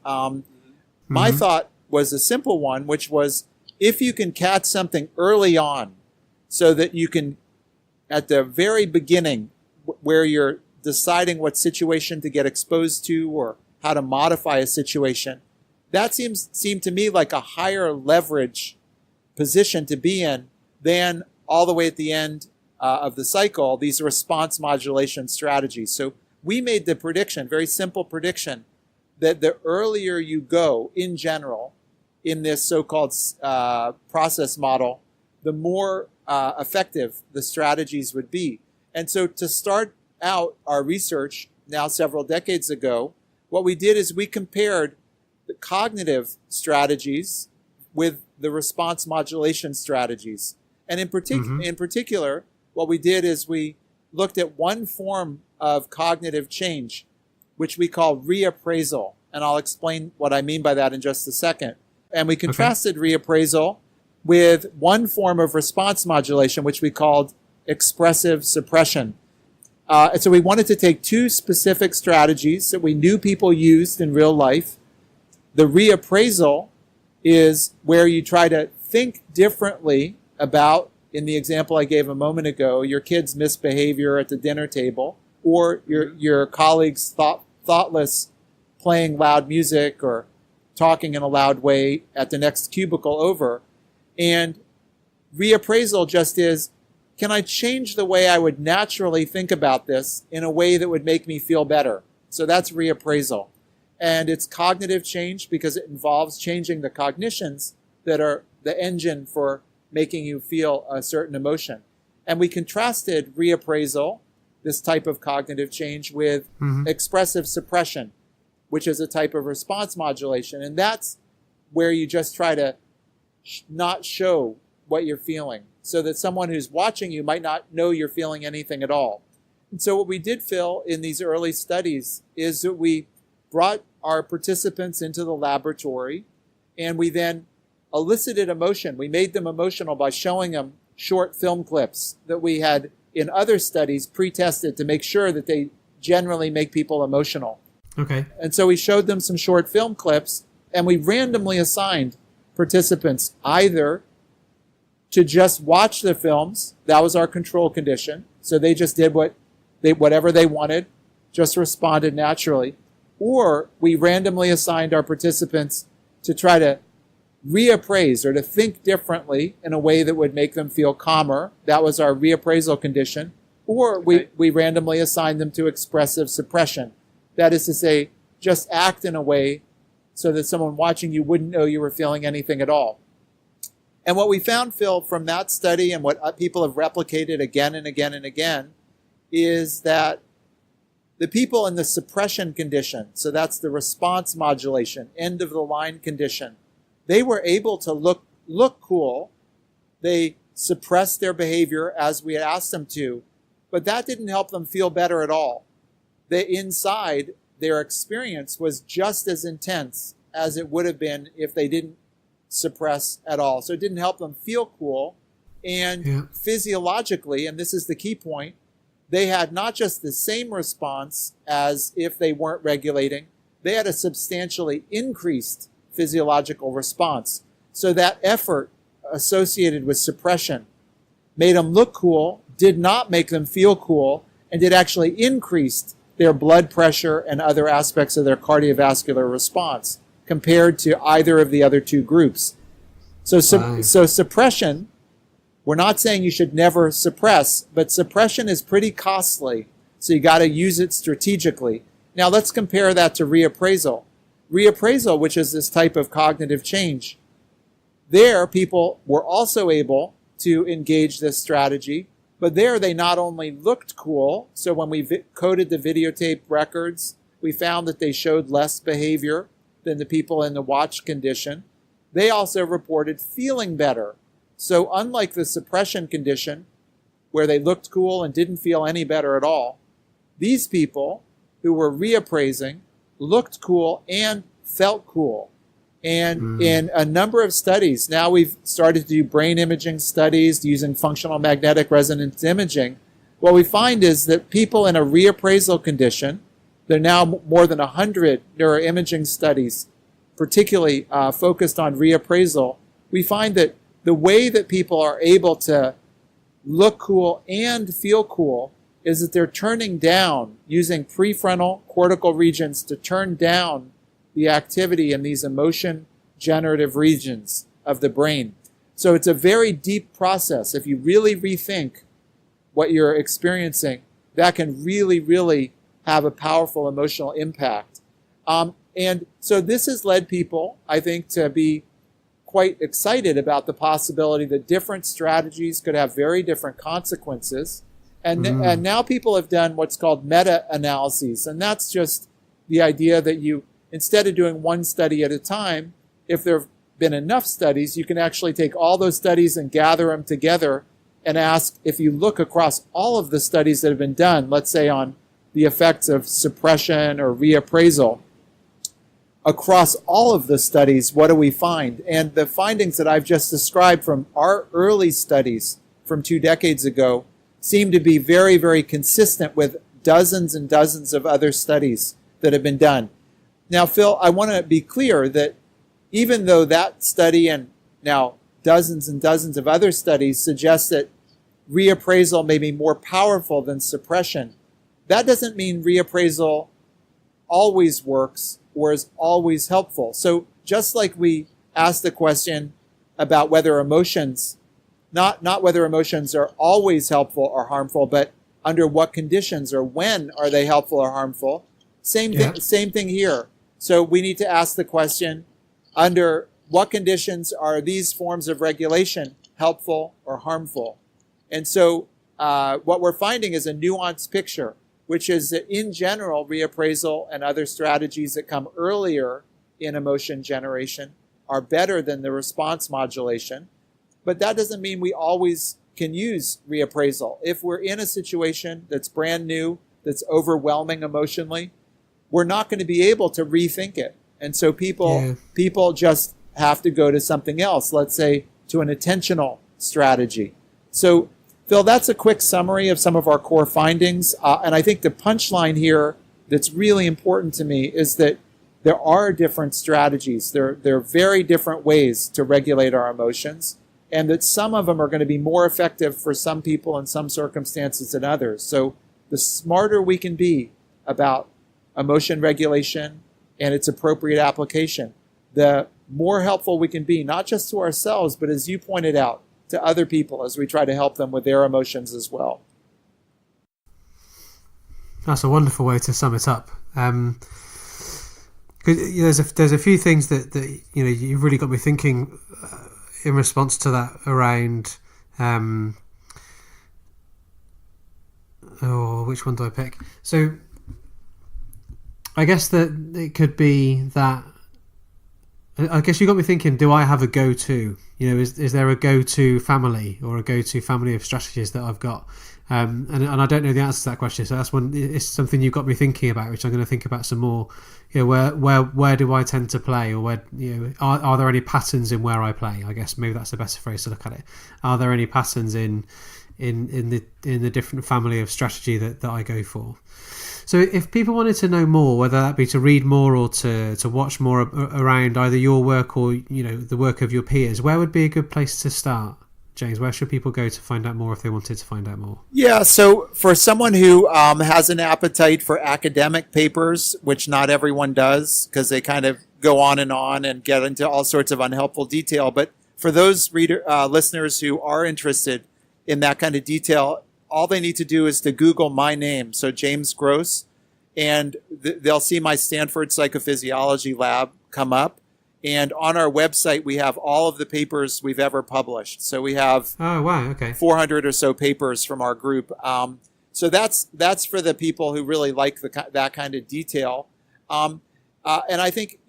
my thought was a simple one, which was if you can catch something early on so that you can, at the very beginning, where you're deciding what situation to get exposed to or how to modify a situation, that seemed to me like a higher leverage position to be in than all the way at the end of the cycle, these response modulation strategies. So we made the prediction, very simple prediction, that the earlier you go in general in this so-called process model, the more effective the strategies would be. And so to start out our research now several decades ago, what we did is we compared the cognitive strategies with the response modulation strategies. And in particular, what we did is we looked at one form of cognitive change, which we call reappraisal. And I'll explain what I mean by that in just a second. And we contrasted reappraisal with one form of response modulation, which we called expressive suppression. And so we wanted to take two specific strategies that we knew people used in real life. The reappraisal is where you try to think differently about, in the example I gave a moment ago, your kid's misbehavior at the dinner table, or your colleague's thoughtless playing loud music or talking in a loud way at the next cubicle over. And reappraisal just is, can I change the way I would naturally think about this in a way that would make me feel better? So that's reappraisal. And it's cognitive change because it involves changing the cognitions that are the engine for making you feel a certain emotion. And we contrasted reappraisal, this type of cognitive change, with expressive suppression, which is a type of response modulation. And that's where you just try to not show what you're feeling, so that someone who's watching you might not know you're feeling anything at all. And so what we did, Phil, in these early studies is that we brought our participants into the laboratory and we then elicited emotion. We made them emotional by showing them short film clips that we had in other studies pre-tested to make sure that they generally make people emotional. Okay. And so we showed them some short film clips and we randomly assigned participants either to just watch the films. That was our control condition. So they just did whatever they wanted, just responded naturally. Or we randomly assigned our participants to try to reappraise or to think differently in a way that would make them feel calmer. That was our reappraisal condition. Or we randomly assigned them to expressive suppression. That is to say, just act in a way so that someone watching you wouldn't know you were feeling anything at all. And what we found, Phil, from that study and what people have replicated again and again and again is that the people in the suppression condition, so that's the response modulation, end of the line condition, they were able to look cool. They suppressed their behavior as we had asked them to, but that didn't help them feel better at all. Inside, their experience was just as intense as it would have been if they didn't suppress at all. So it didn't help them feel cool. And physiologically, and this is the key point, they had not just the same response as if they weren't regulating, they had a substantially increased physiological response. So that effort associated with suppression made them look cool, did not make them feel cool, and did actually increase their blood pressure and other aspects of their cardiovascular response compared to either of the other two groups. So suppression, we're not saying you should never suppress, but suppression is pretty costly, so you got to use it strategically. Now let's compare that to reappraisal. Reappraisal, which is this type of cognitive change, there people were also able to engage this strategy, but there they not only looked cool, so when we coded the videotape records, we found that they showed less behavior than the people in the watch condition. They also reported feeling better. So unlike the suppression condition, where they looked cool and didn't feel any better at all, these people who were reappraising looked cool and felt cool. And in a number of studies, now we've started to do brain imaging studies using functional magnetic resonance imaging. What we find is that people in a reappraisal condition, there are now more than 100 neuroimaging studies, particularly focused on reappraisal. We find that the way that people are able to look cool and feel cool is that they're turning down, using prefrontal cortical regions to turn down the activity in these emotion generative regions of the brain. So it's a very deep process. If you really rethink what you're experiencing, that can really, really have a powerful emotional impact. And so this has led people, I think, to be quite excited about the possibility that different strategies could have very different consequences. And now people have done what's called meta-analyses. And that's just the idea that you, instead of doing one study at a time, if there have been enough studies, you can actually take all those studies and gather them together and ask, if you look across all of the studies that have been done, let's say on the effects of suppression or reappraisal, across all of the studies, what do we find? And the findings that I've just described from our early studies from 2 decades ago seem to be very, very consistent with dozens and dozens of other studies that have been done. Now, Phil, I want to be clear that even though that study and now dozens and dozens of other studies suggest that reappraisal may be more powerful than suppression, that doesn't mean reappraisal always works or is always helpful. So just like we asked the question about whether emotions, not whether emotions are always helpful or harmful, but under what conditions or when are they helpful or harmful, same thing here. So we need to ask the question, under what conditions are these forms of regulation helpful or harmful? And so what we're finding is a nuanced picture, which is that in general, reappraisal and other strategies that come earlier in emotion generation are better than the response modulation. But that doesn't mean we always can use reappraisal. If we're in a situation that's brand new, that's overwhelming emotionally, we're not going to be able to rethink it. And so people just have to go to something else, let's say to an attentional strategy. So, Phil, that's a quick summary of some of our core findings. And I think the punchline here that's really important to me is that there are different strategies. There are very different ways to regulate our emotions. and that some of them are going to be more effective for some people in some circumstances than others. So the smarter we can be about emotion regulation and its appropriate application, the more helpful we can be, not just to ourselves, but as you pointed out, to other people as we try to help them with their emotions as well. That's a wonderful way to sum it up. 'Cause there's a few things that you've really got me thinking in response to that around. Which one do I pick? So I guess that it could be that. I guess you got me thinking, do I have a go-to? Is there a go-to family or a go-to family of strategies that I've got? And I don't know the answer to that question. So that's one. It's something you got me thinking about, which I'm going to think about some more. Where do I tend to play, or where are there any patterns in where I play? I guess maybe that's a better phrase to look at it. Are there any patterns in the different family of strategy that I go for? So if people wanted to know more, whether that be to read more or to watch more around either your work or the work of your peers, where would be a good place to start? James, where should people go to find out more if they wanted to find out more? Yeah, so for someone who has an appetite for academic papers, which not everyone does because they kind of go on and get into all sorts of unhelpful detail, but for those listeners who are interested in that kind of detail, all they need to do is to Google my name, so James Gross, and they'll see my Stanford Psychophysiology Lab come up. And on our website, we have all of the papers we've ever published. So we have 400 or so papers from our group. So that's for the people who really like that kind of detail. And I think,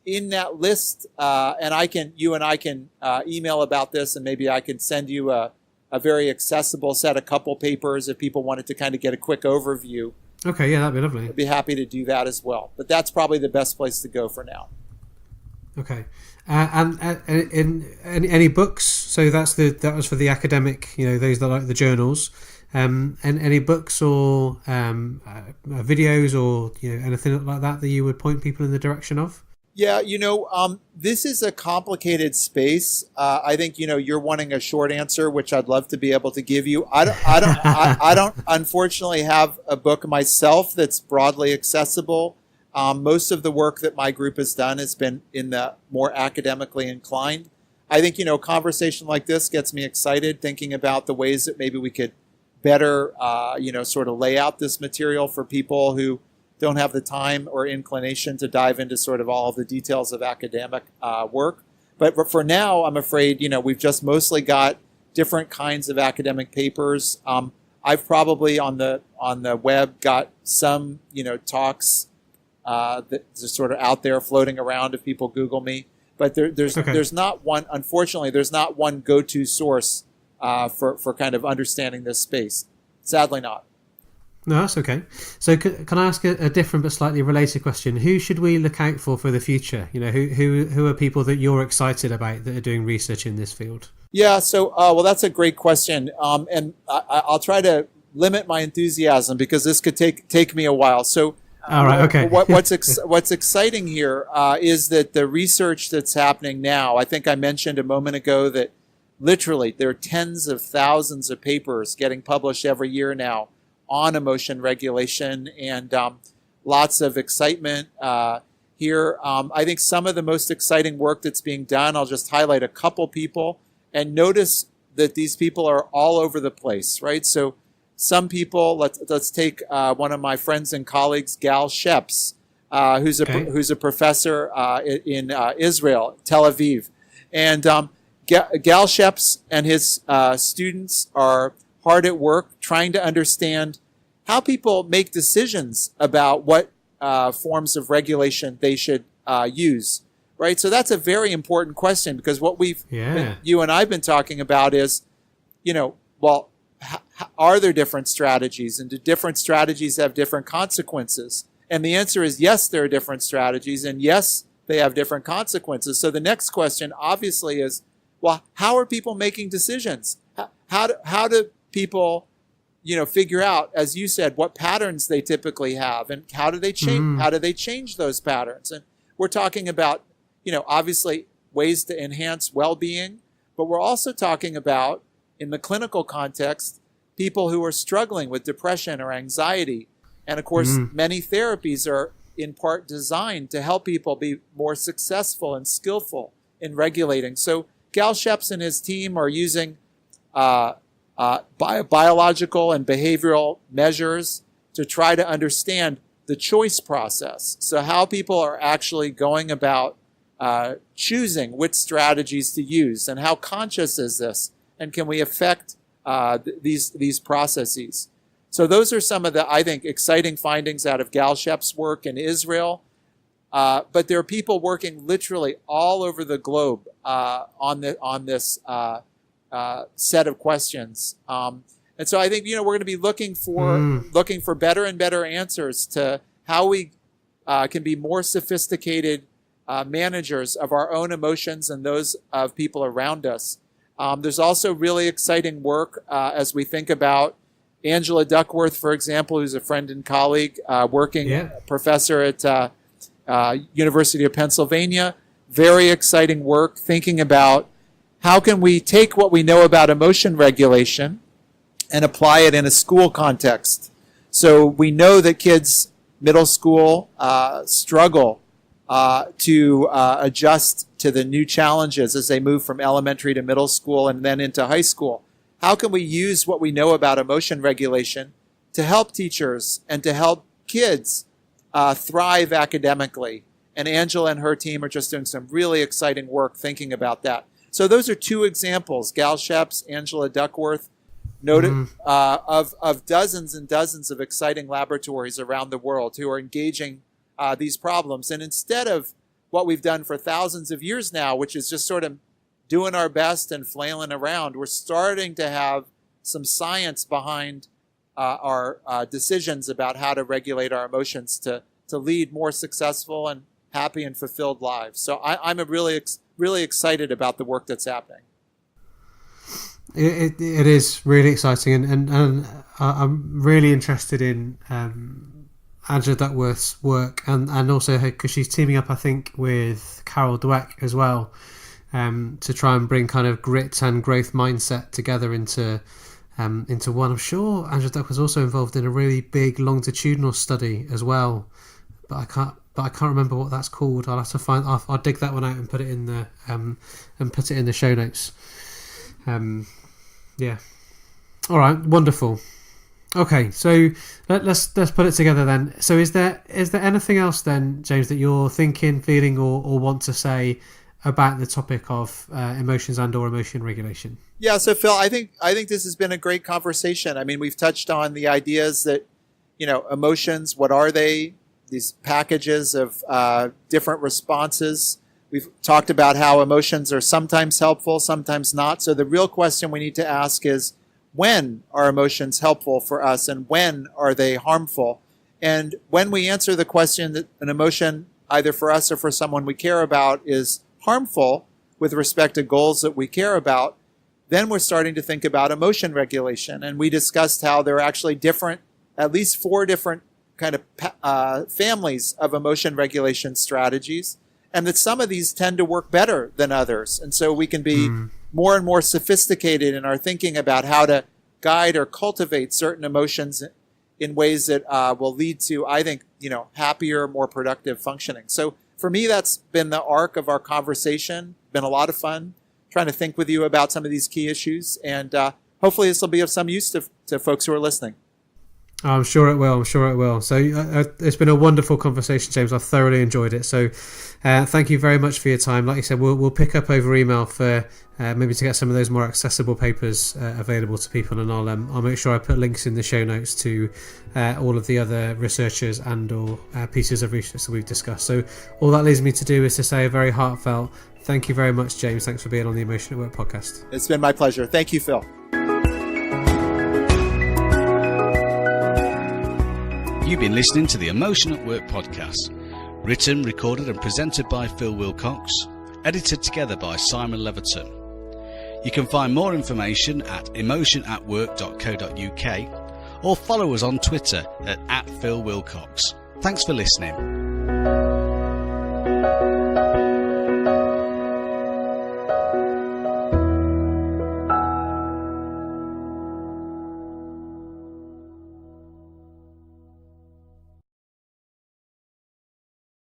in that list, and you and I can email about this, and maybe I can send you a very accessible set, a couple papers if people wanted to kind of get a quick overview. Okay, yeah, that'd be lovely. I'd be happy to do that as well. But that's probably the best place to go for now. Okay, and in any books? So that was for the academic. Those that like the journals. And any books or videos or anything like that you would point people in the direction of? Yeah, this is a complicated space. I think you're wanting a short answer, which I'd love to be able to give you. I don't unfortunately have a book myself that's broadly accessible. Most of the work that my group has done has been in the more academically inclined. I think a conversation like this gets me excited, thinking about the ways that maybe we could better sort of lay out this material for people who don't have the time or inclination to dive into sort of all of the details of academic work. But for now, I'm afraid, we've just mostly got different kinds of academic papers. I've probably on the web got some, talks that are sort of out there floating around if people Google me. But there's not one, unfortunately, there's not one go-to source for kind of understanding this space. Sadly not. No, that's okay. So can I ask a different but slightly related question? Who should we look out for the future? Who are people that you're excited about that are doing research in this field? Yeah, so, well, that's a great question. And I'll try to limit my enthusiasm because this could take me a while. So all right, okay. What's exciting here is that the research that's happening now, I think I mentioned a moment ago that literally there are tens of thousands of papers getting published every year now on emotion regulation, and lots of excitement here. I think some of the most exciting work that's being done, I'll just highlight a couple people, and notice that these people are all over the place, right? So some people, let's take one of my friends and colleagues, Gal Sheppes, who's a professor in Israel, Tel Aviv. And Gal Sheppes and his students are hard at work trying to understand how people make decisions about what forms of regulation they should use, right? So that's a very important question because what you and I've been talking about is, are there different strategies, and do different strategies have different consequences? And the answer is yes, there are different strategies, and yes, they have different consequences. So the next question obviously is, well, how are people making decisions? How do people figure out, as you said, what patterns they typically have, and how do they change? Mm-hmm. How do they change those patterns? And we're talking about, obviously ways to enhance well-being, but but we're also talking about, in the clinical context, people who are struggling with depression or anxiety. And of course, many therapies are in part designed to help people be more successful and skillful in regulating. So Gal Sheppes and his team are using biological and behavioral measures to try to understand the choice process. So how people are actually going about choosing which strategies to use, and how conscious is this, and can we affect these processes. So those are some of the, I think, exciting findings out of Gal Sheppes' work in Israel. But there are people working literally all over the globe on this set of questions. And so I think, we're going to be looking for better and better answers to how we can be more sophisticated managers of our own emotions and those of people around us. There's also really exciting work as we think about Angela Duckworth, for example, who's a friend and colleague, professor at University of Pennsylvania. Very exciting work thinking about how can we take what we know about emotion regulation and apply it in a school context. So we know that kids, middle school, struggle to adjust to the new challenges as they move from elementary to middle school and then into high school. How can we use what we know about emotion regulation to help teachers and to help kids thrive academically? And Angela and her team are just doing some really exciting work thinking about that. So those are two examples, Gal Sheppes, Angela Duckworth, noted of dozens and dozens of exciting laboratories around the world who are engaging these problems. And instead of what we've done for thousands of years now, which is just sort of doing our best and flailing around, we're starting to have some science behind our decisions about how to regulate our emotions to lead more successful and happy and fulfilled lives. So I'm really excited about the work that's happening. It is really exciting, and I'm really interested in Angela Duckworth's work, and also because she's teaming up, I think, with Carol Dweck as well, to try and bring kind of grit and growth mindset together into one. I'm sure Angela Duckworth was also involved in a really big longitudinal study as well, but I can't remember what that's called. I'll have to find. I'll dig that one out and put it in the show notes. Yeah. All right. Wonderful. Okay. So let's put it together then. So is there anything else then, James, that you're thinking, feeling, or want to say about the topic of emotions and/or emotion regulation? Yeah. So Phil, I think this has been a great conversation. I mean, we've touched on the ideas that, emotions. What are they? These packages of different responses. We've talked about how emotions are sometimes helpful, sometimes not. So the real question we need to ask is, when are emotions helpful for us and when are they harmful? And when we answer the question that an emotion, either for us or for someone we care about, is harmful with respect to goals that we care about, then we're starting to think about emotion regulation. And we discussed how there are actually at least 4 different kind of families of emotion regulation strategies, and that some of these tend to work better than others. And so we can be more and more sophisticated in our thinking about how to guide or cultivate certain emotions in ways that will lead to, I think, happier, more productive functioning. So for me, that's been the arc of our conversation. Been a lot of fun trying to think with you about some of these key issues, and hopefully this will be of some use to folks who are listening. I'm sure it will. So it's been a wonderful conversation, James. I've thoroughly enjoyed it. So thank you very much for your time. Like you said, we'll pick up over email for maybe to get some of those more accessible papers available to people, and I'll make sure I put links in the show notes to all of the other researchers and/or pieces of research that we've discussed. So all that leaves me to do is to say a very heartfelt thank you very much, James. Thanks for being on the Emotion at Work podcast. It's been my pleasure. Thank you, Phil. You've been listening to the Emotion at Work podcast, written, recorded and presented by Phil Wilcox, edited together by Simon Leverton. You can find more information at emotionatwork.co.uk or follow us on Twitter at @PhilWilcox. Thanks for listening.